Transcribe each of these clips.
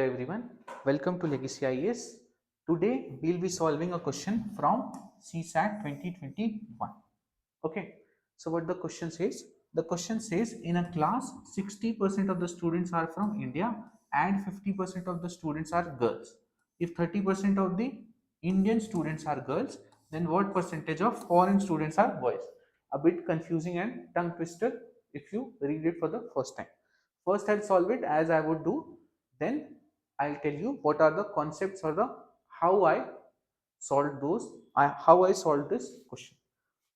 Hello everyone, welcome to Legacy IAS. Today we'll be solving a question from CSAT 2021. Okay, so what the question says? The question says in a class 60% of the students are from India and 50% of the students are girls. If 30% of the Indian students are girls, then what percentage of foreign students are boys? A bit confusing and tongue twister if you read it for the first time. First I'll solve it as I would do, then I'll tell you what are the concepts or the how I solved how I solved this question.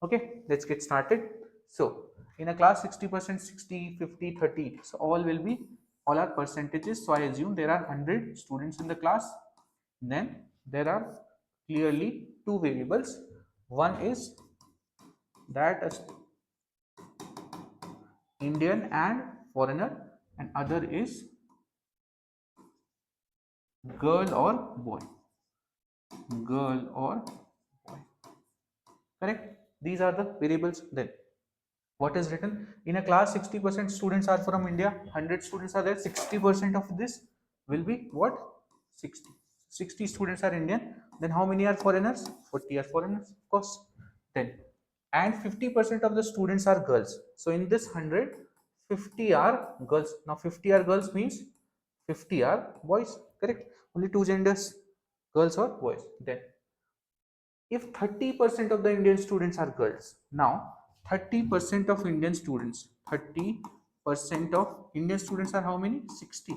Okay, let's get started. So in a class 60%, 60, 50, 30, so all are percentages. So I assume there are 100 students in the class. Then there are clearly two variables. One is that Indian and foreigner, and other is girl or boy. Girl or boy. Correct? These are the variables. Then what is written in a class? 60% students are from India, 100 students are there. 60% of this will be what? 60 students are Indian. Then how many are foreigners? 40 are foreigners, of course. Then and 50% of the students are girls. So in this 100, 50 are girls. Now 50 are girls means 50 are boys. Correct? Only two genders, girls or boys. Then if 30% of the Indian students are girls, now 30% of Indian students, 30% of Indian students are how many? 60.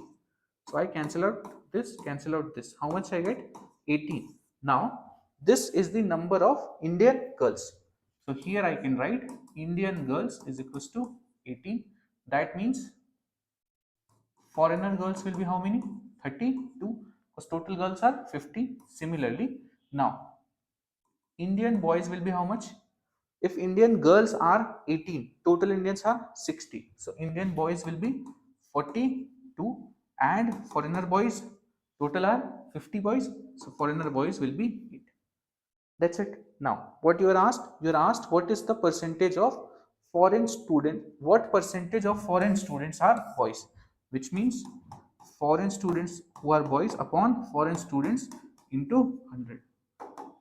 So I cancel out this. How much I get? 18. Now this is the number of Indian girls. So here I can write Indian girls is equals to 18. That means foreigner girls will be how many? 32, because total girls are 50. Similarly, now Indian boys will be how much? If Indian girls are 18, total Indians are 60. So Indian boys will be 42 and foreigner boys total are 50 boys. So foreigner boys will be 8. That's it. Now what you are asked? You are asked what is the percentage of foreign student? What percentage of foreign students are boys? Which means foreign students who are boys upon foreign students into 100.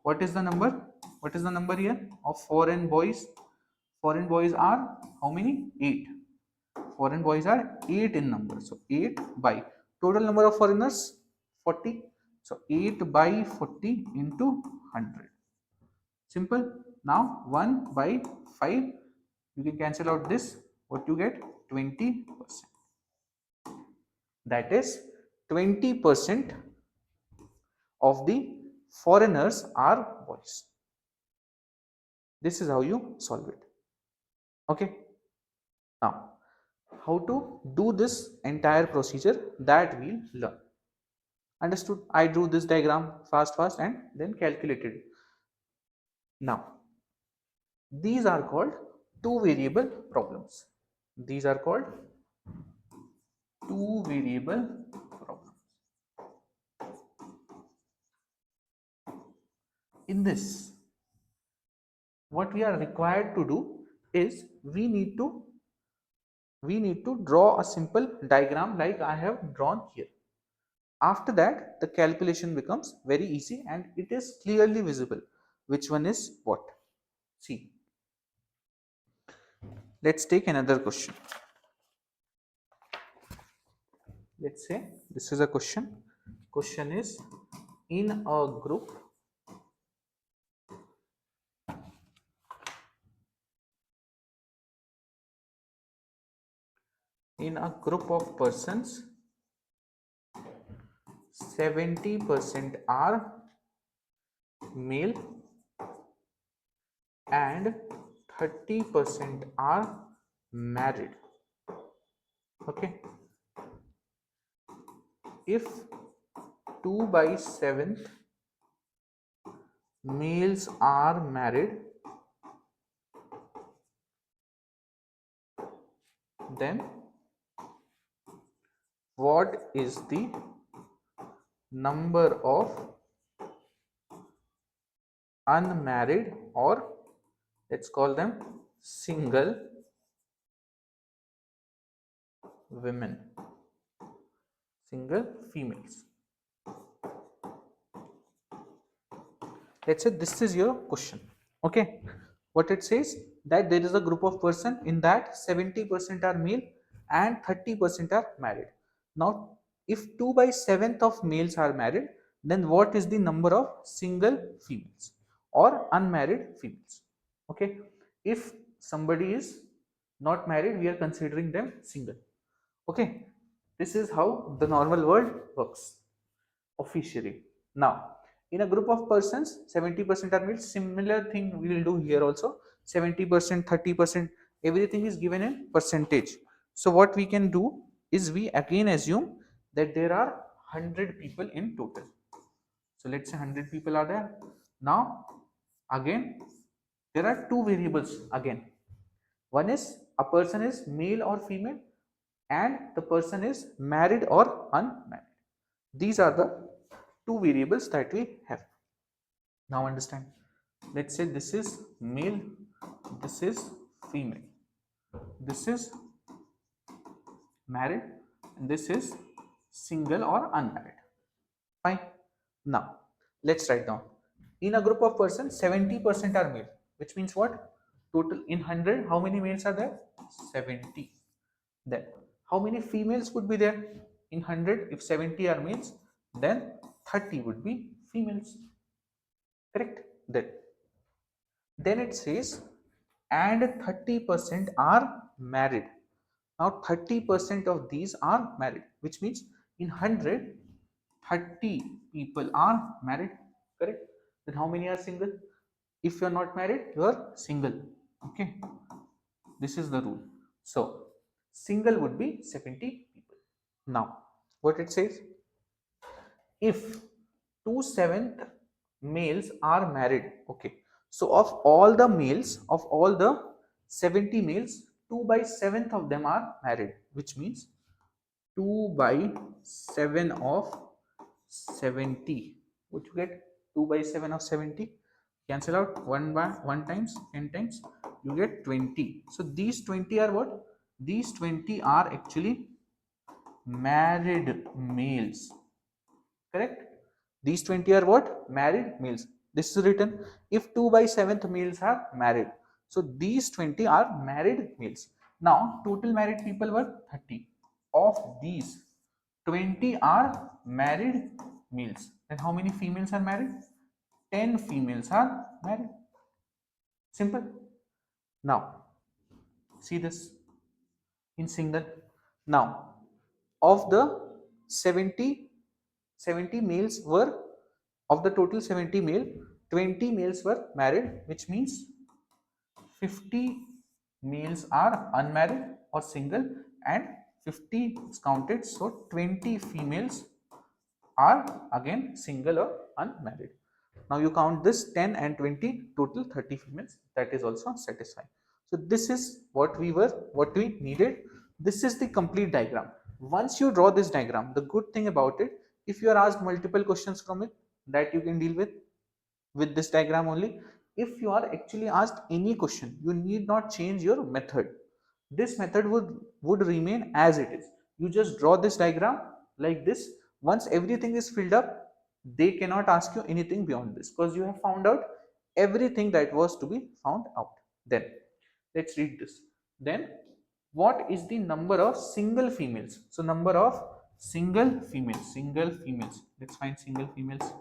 What is the number? What is the number here of foreign boys? Foreign boys are how many? 8. Foreign boys are 8 in number. So 8 by total number of foreigners 40. So 8 by 40 into 100. Simple. Now 1 by 5. You can cancel out this. What you get? 20%. That is 20% of the foreigners are boys. This is how you solve it. Okay, now how to do this entire procedure, that we'll learn. Understood? I drew this diagram fast and then calculated it. Now these are called two variable problems. These are called two variable problems. In this, what we are required to do is we need to draw a simple diagram like I have drawn here. After that, the calculation becomes very easy and it is clearly visible which one is what. See, let's take another question. Let's say this is a question. Question is in a group of persons, 70% are male and 30% are married. Okay, if 2 by 7th males are married, then what is the number of unmarried, or let's call them single women? single females. Let's say this is your question. Okay, what it says, that there is a group of person in that 70% are male and 30% are married. Now if 2 by 7th of males are married, then what is the number of single females or unmarried females? Okay, if somebody is not married, we are considering them single. Okay, this is how the normal world works officially. Now, in a group of persons, 70% are male. Similar thing we will do here also. 70%, 30%, everything is given in percentage. So what we can do is we again assume that there are 100 people in total. So let's say 100 people are there. Now, again, there are two variables again. One is a person is male or female and the person is married or unmarried. These are the two variables that we have. Now understand. Let's say this is male, this is female, this is married, and this is single or unmarried. Fine. Now let's write down. In a group of persons, 70% are male, which means what? Total in 100, how many males are there? 70. Then how many females would be there? In 100, if 70 are males, then 30 would be females. Correct? Then it says, and 30% are married. Now 30% of these are married, which means in 100, 30 people are married. Correct? Then how many are single? If you are not married, you are single. Okay, this is the rule. So single would be 70 people. Now what it says, if 2/7 males are married, okay, so of all the males, of all the 70 males, 2 by 7th of them are married, which means 2 by 7 of 70. What you get? 2 by 7 of 70, cancel out 1 by 1 times 10 times, you get 20. So these 20 are what? These 20 are actually married males. Correct? These 20 are what? Married males. This is written if 2 by 7th males are married. So these 20 are married males. Now total married people were 30. Of these, 20 are married males. Then how many females are married? 10 females are married. Simple. Now see this in single. Now of the 70 males were, of the total 70 male, 20 males were married, which means 50 males are unmarried or single and 50 is counted, so 20 females are again single or unmarried. Now you count this 10 and 20, total 30 females, that is also satisfying. So this is what we needed. This is the complete diagram. Once you draw this diagram, the good thing about it, if you are asked multiple questions from it, that you can deal with this diagram only. If you are actually asked any question, you need not change your method. This method would remain as it is. You just draw this diagram like this. Once everything is filled up, they cannot ask you anything beyond this, because you have found out everything that was to be found out. Then let's read this. Then what is the number of single females? So number of single females, let's find single females.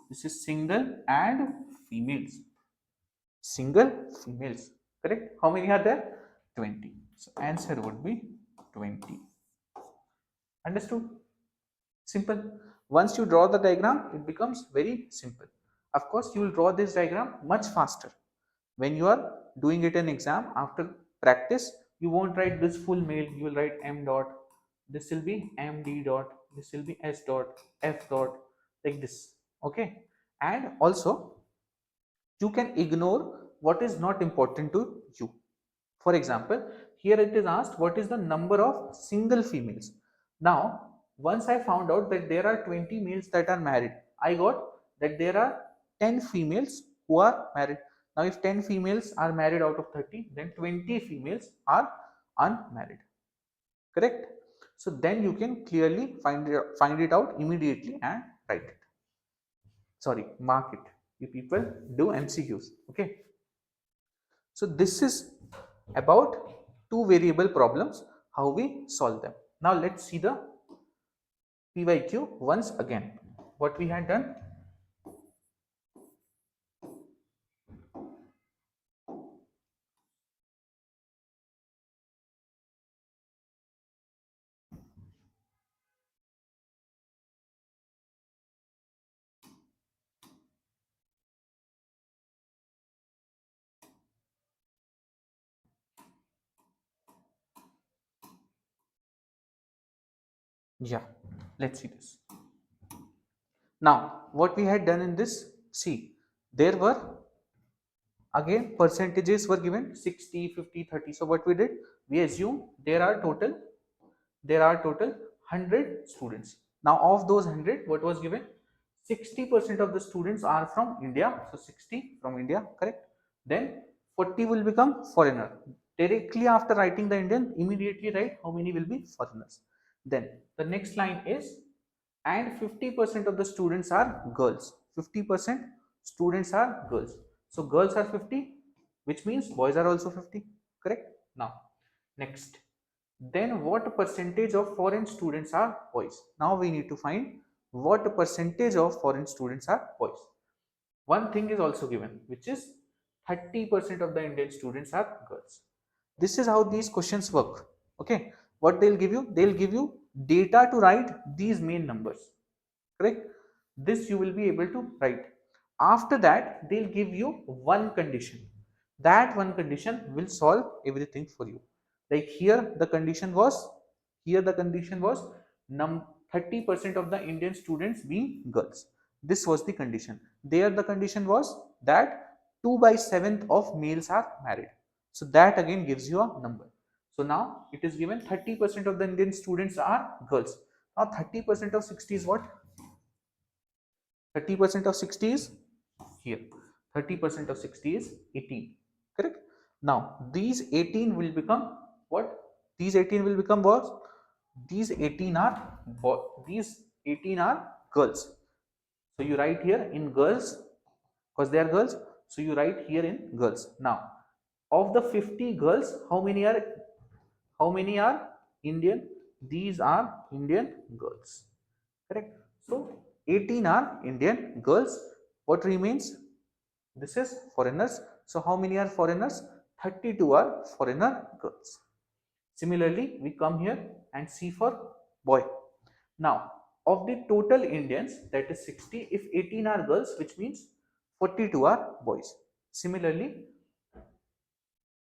This is single and females. Single females. Correct? How many are there? 20. So answer would be 20. Understood? Simple. Once you draw the diagram, it becomes very simple. Of course, you will draw this diagram much faster. When you are doing it in exam, after practice, you won't write this full mail, you will write M dot, this will be MD dot, this will be S dot, F dot, like this. Okay. And also, you can ignore what is not important to you. For example, here it is asked what is the number of single females. Now, once I found out that there are 20 males that are married, I got that there are 10 females who are married. Now, if 10 females are married out of 30, then 20 females are unmarried. Correct? So then you can clearly find it out immediately and write it. Sorry, mark it. You people do MCQs. Okay. So this is about two variable problems, how we solve them. Now let's see the PYQ once again. What we had done. Yeah, let's see this. Now, what we had done in this, see, there were again percentages were given 60, 50, 30. So what we did, we assume there are total 100 students. Now of those 100, what was given? 60% of the students are from India. So 60 from India, correct? Then 40 will become foreigner. Directly after writing the Indian, immediately write how many will be foreigners. Then the next line is, and 50% of the students are girls. 50% students are girls. So girls are 50, which means boys are also 50, correct? Now, next, then what percentage of foreign students are boys? Now we need to find what percentage of foreign students are boys. One thing is also given, which is 30% of the Indian students are girls. This is how these questions work. Okay, what they'll give you? They'll give you data to write these main numbers. Correct? This you will be able to write. After that, they'll give you one condition. That one condition will solve everything for you. Like here the condition was 30% of the Indian students being girls. This was the condition. There the condition was that 2 by 7th of males are married. So that again gives you a number. So now it is given 30% of the Indian students are girls. Now 30% of 60 is what? 30% of 60 is here. 30% of 60 is 18. Correct? Now these 18 will become what? These 18 will become what? These 18 are girls. So you write here in girls because they are girls. So you write here in girls. Now of the 50 girls, how many are Indian? These are Indian girls. Correct. So 18 are Indian girls. What remains? This is foreigners. So how many are foreigners? 32 are foreigner girls. Similarly, we come here and see for boy. Now, of the total Indians, that is 60, if 18 are girls, which means 42 are boys. Similarly,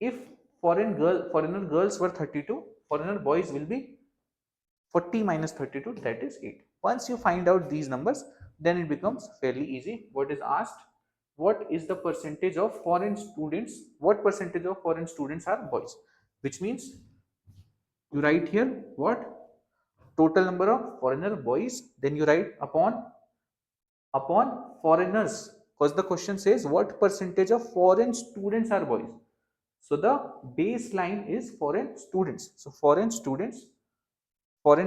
if foreigner girls were 32, foreigner boys will be 40 minus 32, that is 8. Once you find out these numbers, then it becomes fairly easy. What is asked? What is the percentage of foreign students? What percentage of foreign students are boys? Which means you write here what? Total number of foreigner boys. Then you write upon foreigners, because the question says what percentage of foreign students are boys. So the baseline is foreign students. So foreign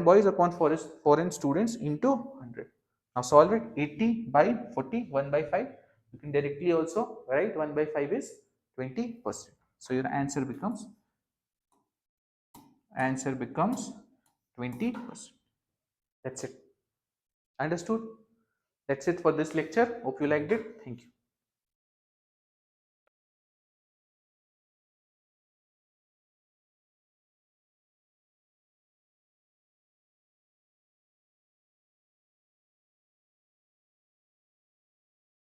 boys upon foreign students into 100. Now solve it. 80 by 40, 1 by 5. You can directly also write 1 by 5 is 20%. So your answer becomes 20%. That's it. Understood? That's it for this lecture. Hope you liked it. Thank you.